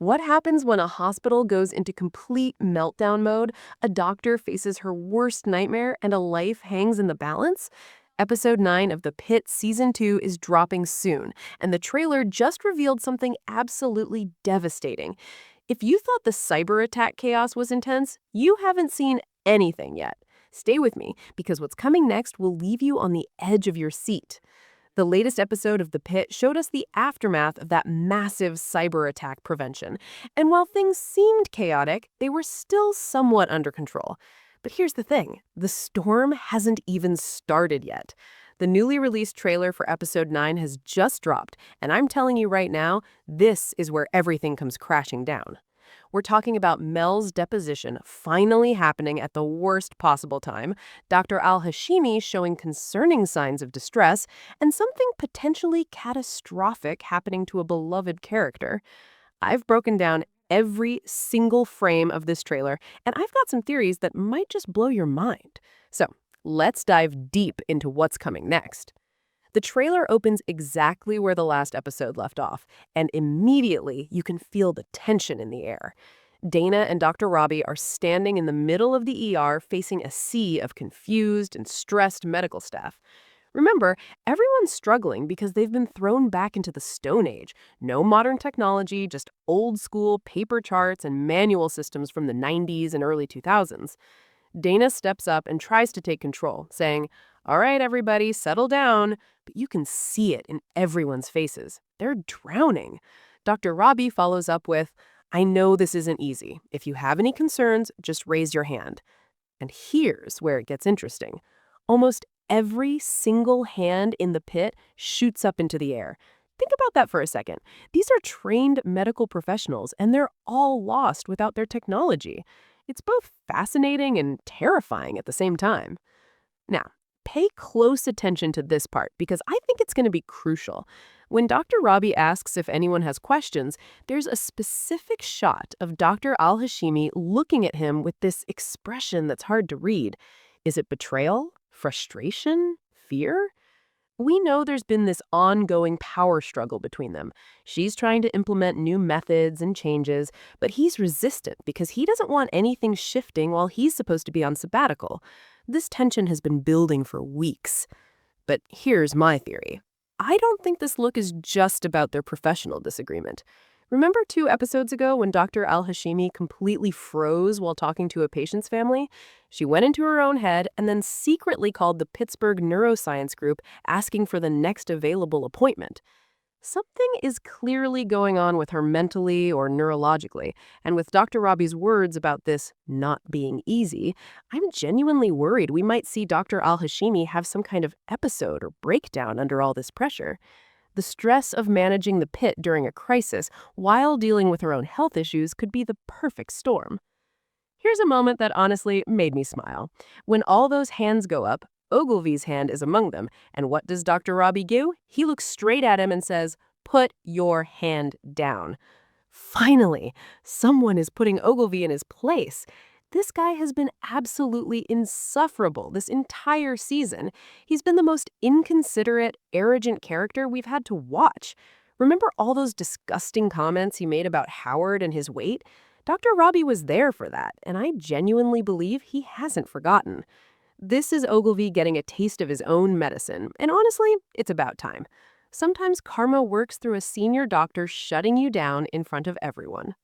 What happens when a hospital goes into complete meltdown mode, a doctor faces her worst nightmare, and a life hangs in the balance? Episode 9 of The Pit Season 2 is dropping soon, and the trailer just revealed something absolutely devastating. If you thought the cyber attack chaos was intense, you haven't seen anything yet. Stay with me, because what's coming next will leave you on the edge of your seat. The latest episode of The Pit showed us the aftermath of that massive cyber attack prevention. And while things seemed chaotic, they were still somewhat under control. But here's the thing, the storm hasn't even started yet. The newly released trailer for episode 9 has just dropped, and I'm telling you right now, this is where everything comes crashing down. We're talking about Mel's deposition finally happening at the worst possible time, Dr. Al-Hashimi showing concerning signs of distress, and something potentially catastrophic happening to a beloved character. I've broken down every single frame of this trailer, and I've got some theories that might just blow your mind. So, let's dive deep into what's coming next. The trailer opens exactly where the last episode left off, and immediately you can feel the tension in the air. Dana and Dr. Robbie are standing in the middle of the ER facing a sea of confused and stressed medical staff. Remember, everyone's struggling because they've been thrown back into the Stone Age. No modern technology, just old school paper charts and manual systems from the 90s and early 2000s. Dana steps up and tries to take control, saying, "All right, everybody, settle down." But you can see it in everyone's faces. They're drowning. Dr. Robbie follows up with, "I know this isn't easy. If you have any concerns, just raise your hand." And here's where it gets interesting. Almost every single hand in the pit shoots up into the air. Think about that for a second. These are trained medical professionals, and they're all lost without their technology. It's both fascinating and terrifying at the same time. Now, pay close attention to this part because I think it's going to be crucial. When Dr. Robbie asks if anyone has questions, there's a specific shot of Dr. Al-Hashimi looking at him with this expression that's hard to read. Is it betrayal? Frustration? Fear? We know there's been this ongoing power struggle between them. She's trying to implement new methods and changes, but he's resistant because he doesn't want anything shifting while he's supposed to be on sabbatical. This tension has been building for weeks. But here's my theory. I don't think this look is just about their professional disagreement. Remember 2 episodes ago when Dr. Al-Hashimi completely froze while talking to a patient's family? She went into her own head and then secretly called the Pittsburgh Neuroscience Group asking for the next available appointment. Something is clearly going on with her mentally or neurologically, and with Dr. Robbie's words about this not being easy, I'm genuinely worried we might see Dr. Al-Hashimi have some kind of episode or breakdown under all this pressure. The stress of managing the pit during a crisis while dealing with her own health issues could be the perfect storm. Here's a moment that honestly made me smile. When all those hands go up, Ogilvie's hand is among them, and what does Dr. Robbie do? He looks straight at him and says, "Put your hand down." Finally, someone is putting Ogilvie in his place. This guy has been absolutely insufferable this entire season. He's been the most inconsiderate, arrogant character we've had to watch. Remember all those disgusting comments he made about Howard and his weight? Dr. Robbie was there for that, and I genuinely believe he hasn't forgotten. This is Ogilvie getting a taste of his own medicine, and honestly, it's about time. Sometimes karma works through a senior doctor shutting you down in front of everyone.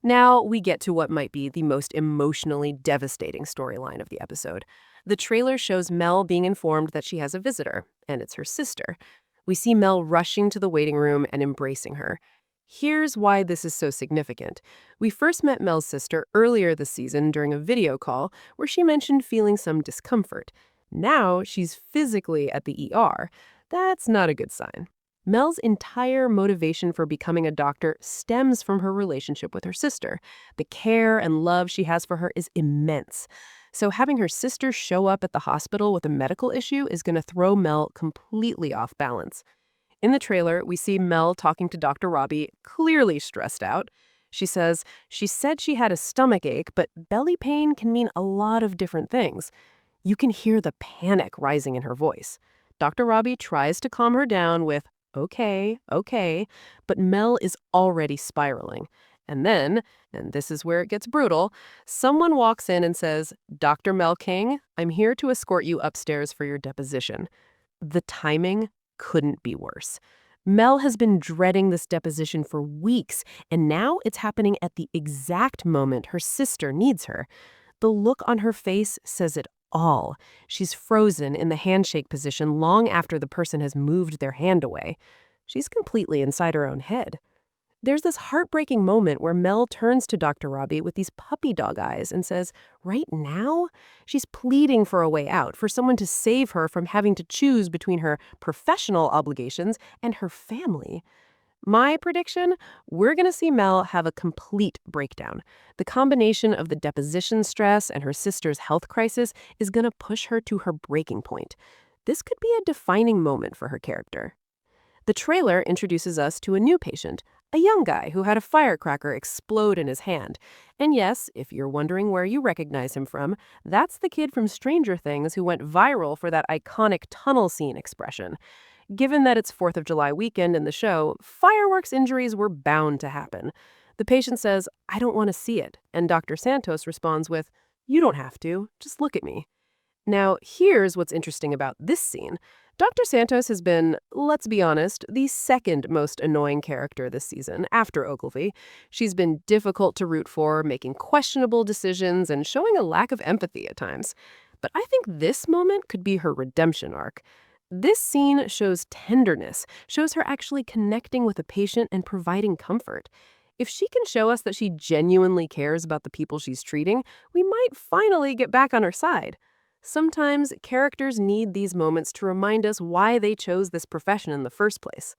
Now we get to what might be the most emotionally devastating storyline of the episode. The trailer shows Mel being informed that she has a visitor, and it's her sister. We see Mel rushing to the waiting room and embracing her. Here's why this is so significant. We first met Mel's sister earlier this season during a video call where she mentioned feeling some discomfort. Now she's physically at the ER. That's not a good sign. Mel's entire motivation for becoming a doctor stems from her relationship with her sister. The care and love she has for her is immense. So having her sister show up at the hospital with a medical issue is going to throw Mel completely off balance. In the trailer, we see Mel talking to Dr. Robbie, clearly stressed out. She says, she said she had a stomach ache, but belly pain can mean a lot of different things. You can hear the panic rising in her voice. Dr. Robbie tries to calm her down with, okay, but Mel is already spiraling. And then, and this is where it gets brutal, someone walks in and says, "Dr. Mel King, I'm here to escort you upstairs for your deposition." The timing couldn't be worse. Mel has been dreading this deposition for weeks, and now it's happening at the exact moment her sister needs her. The look on her face says it all. She's frozen in the handshake position long after the person has moved their hand away. She's completely inside her own head. There's this heartbreaking moment where Mel turns to Dr. Robbie with these puppy dog eyes and says, "Right now?" She's pleading for a way out, for someone to save her from having to choose between her professional obligations and her family. My prediction? We're going to see Mel have a complete breakdown. The combination of the deposition stress and her sister's health crisis is going to push her to her breaking point. This could be a defining moment for her character. The trailer introduces us to a new patient, a young guy who had a firecracker explode in his hand. And yes, if you're wondering where you recognize him from, that's the kid from Stranger Things who went viral for that iconic tunnel scene expression. Given that it's 4th of July weekend in the show, fireworks injuries were bound to happen. The patient says, "I don't want to see it," and Dr. Santos responds with, "You don't have to, just look at me." Now, here's what's interesting about this scene. Dr. Santos has been, let's be honest, the second most annoying character this season, after Ogilvie. She's been difficult to root for, making questionable decisions, and showing a lack of empathy at times. But I think this moment could be her redemption arc. This scene shows tenderness, shows her actually connecting with a patient and providing comfort. If she can show us that she genuinely cares about the people she's treating, we might finally get back on her side. Sometimes characters need these moments to remind us why they chose this profession in the first place.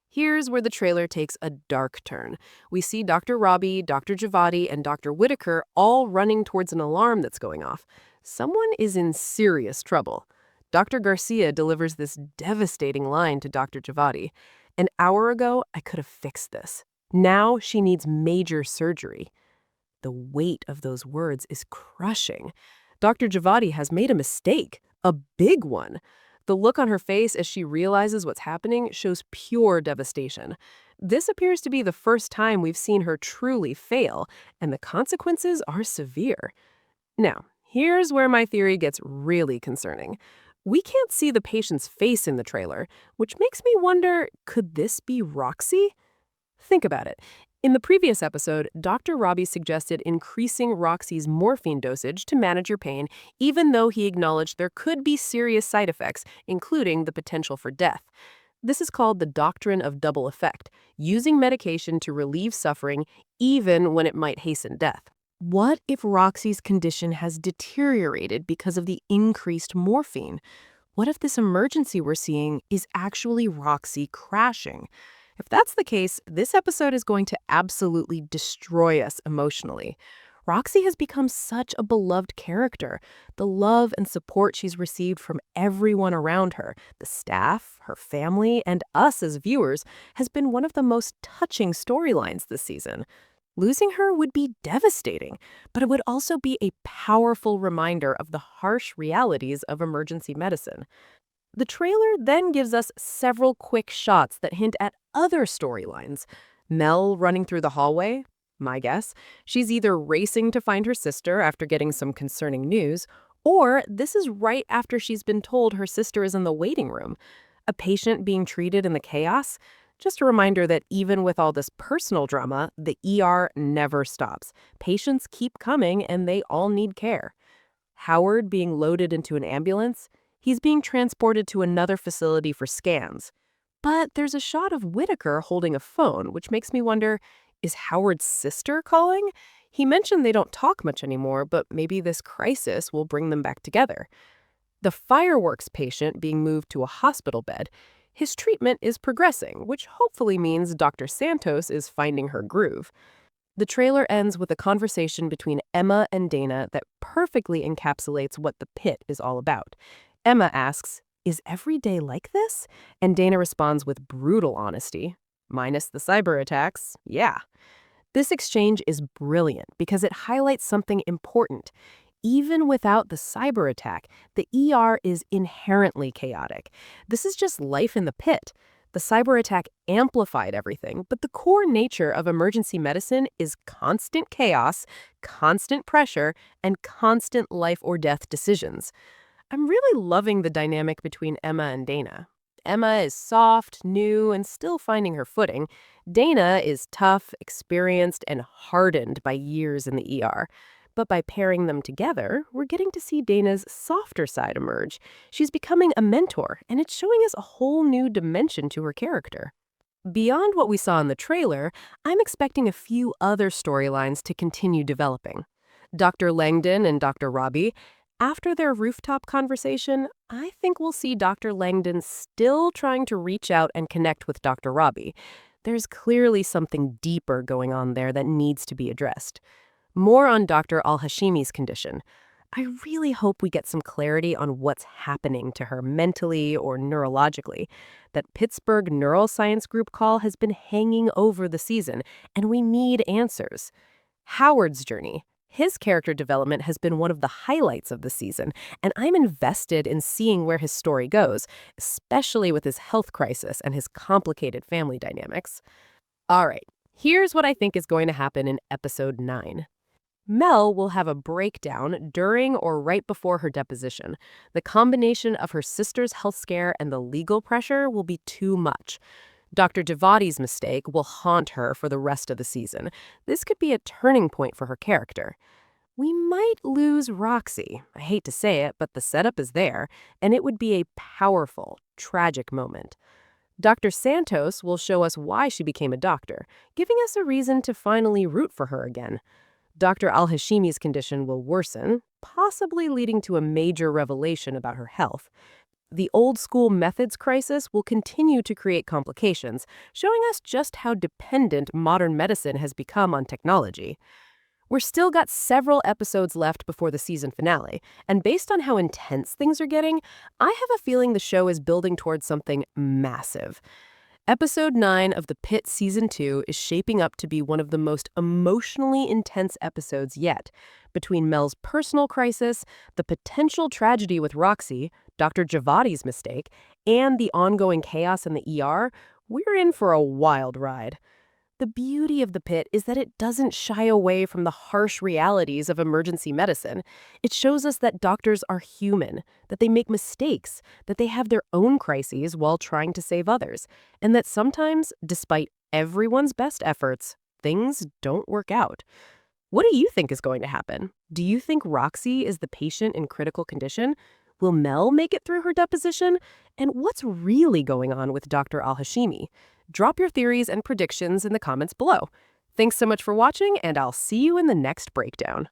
Here's where the trailer takes a dark turn. We see Dr. Robbie, Dr. Javadi, and Dr. Whitaker all running towards an alarm that's going off. Someone is in serious trouble. Dr. Garcia delivers this devastating line to Dr. Javadi. "An hour ago, I could have fixed this. Now she needs major surgery." The weight of those words is crushing. Dr. Javadi has made a mistake, a big one. The look on her face as she realizes what's happening shows pure devastation. This appears to be the first time we've seen her truly fail, and the consequences are severe. Now, here's where my theory gets really concerning. We can't see the patient's face in the trailer, which makes me wonder, could this be Roxy? Think about it. In the previous episode, Dr. Robbie suggested increasing Roxy's morphine dosage to manage her pain, even though he acknowledged there could be serious side effects, including the potential for death. This is called the doctrine of double effect, using medication to relieve suffering even when it might hasten death. What if Roxy's condition has deteriorated because of the increased morphine? What if this emergency we're seeing is actually Roxy crashing? If that's the case, this episode is going to absolutely destroy us emotionally. Roxy has become such a beloved character. The love and support she's received from everyone around her, the staff, her family, and us as viewers, has been one of the most touching storylines this season. Losing her would be devastating, but it would also be a powerful reminder of the harsh realities of emergency medicine. The trailer then gives us several quick shots that hint at other storylines. Mel running through the hallway? My guess. She's either racing to find her sister after getting some concerning news, or this is right after she's been told her sister is in the waiting room. A patient being treated in the chaos? Just a reminder that even with all this personal drama, the ER never stops. Patients keep coming and they all need care. Howard being loaded into an ambulance? He's being transported to another facility for scans. But there's a shot of Whitaker holding a phone, which makes me wonder, is Howard's sister calling? He mentioned they don't talk much anymore, but maybe this crisis will bring them back together. The fireworks patient being moved to a hospital bed. His treatment is progressing, which hopefully means Dr. Santos is finding her groove. The trailer ends with a conversation between Emma and Dana that perfectly encapsulates what the pit is all about. Emma asks, "Is every day like this?" And Dana responds with brutal honesty. Minus the cyber attacks, yeah. This exchange is brilliant because it highlights something important. Even without the cyber attack, the ER is inherently chaotic. This is just life in the pit. The cyber attack amplified everything, but the core nature of emergency medicine is constant chaos, constant pressure, and constant life or death decisions. I'm really loving the dynamic between Emma and Dana. Emma is soft, new, and still finding her footing. Dana is tough, experienced, and hardened by years in the ER. But by pairing them together, we're getting to see Dana's softer side emerge. She's becoming a mentor, and it's showing us a whole new dimension to her character. Beyond what we saw in the trailer, I'm expecting a few other storylines to continue developing. Dr. Langdon and Dr. Robbie, after their rooftop conversation, I think we'll see Dr. Langdon still trying to reach out and connect with Dr. Robbie. There's clearly something deeper going on there that needs to be addressed. More on Dr. Al-Hashimi's condition. I really hope we get some clarity on what's happening to her mentally or neurologically. That Pittsburgh Neuroscience Group call has been hanging over the season, and we need answers. Howard's journey. His character development has been one of the highlights of the season, and I'm invested in seeing where his story goes, especially with his health crisis and his complicated family dynamics. All right, here's what I think is going to happen in episode 9. Mel will have a breakdown during or right before her deposition. The combination of her sister's health scare and the legal pressure will be too much. Dr. Javadi's mistake will haunt her for the rest of the season. This could be a turning point for her character. We might lose Roxy. I hate to say it, but the setup is there, and it would be a powerful, tragic moment. Dr. Santos will show us why she became a doctor, giving us a reason to finally root for her again. Dr. Al-Hashimi's condition will worsen, possibly leading to a major revelation about her health. The old-school methods crisis will continue to create complications, showing us just how dependent modern medicine has become on technology. We're still got several episodes left before the season finale, and based on how intense things are getting, I have a feeling the show is building towards something massive. Episode 9 of The Pit Season 2 is shaping up to be one of the most emotionally intense episodes yet. Between Mel's personal crisis, the potential tragedy with Roxy, Dr. Javadi's mistake, and the ongoing chaos in the ER, we're in for a wild ride. The beauty of The Pit is that it doesn't shy away from the harsh realities of emergency medicine. It shows us that doctors are human, that they make mistakes, that they have their own crises while trying to save others, and that sometimes, despite everyone's best efforts, things don't work out. What do you think is going to happen? Do you think Roxy is the patient in critical condition? Will Mel make it through her deposition? And what's really going on with Dr. Al-Hashimi? Drop your theories and predictions in the comments below. Thanks so much for watching, and I'll see you in the next breakdown.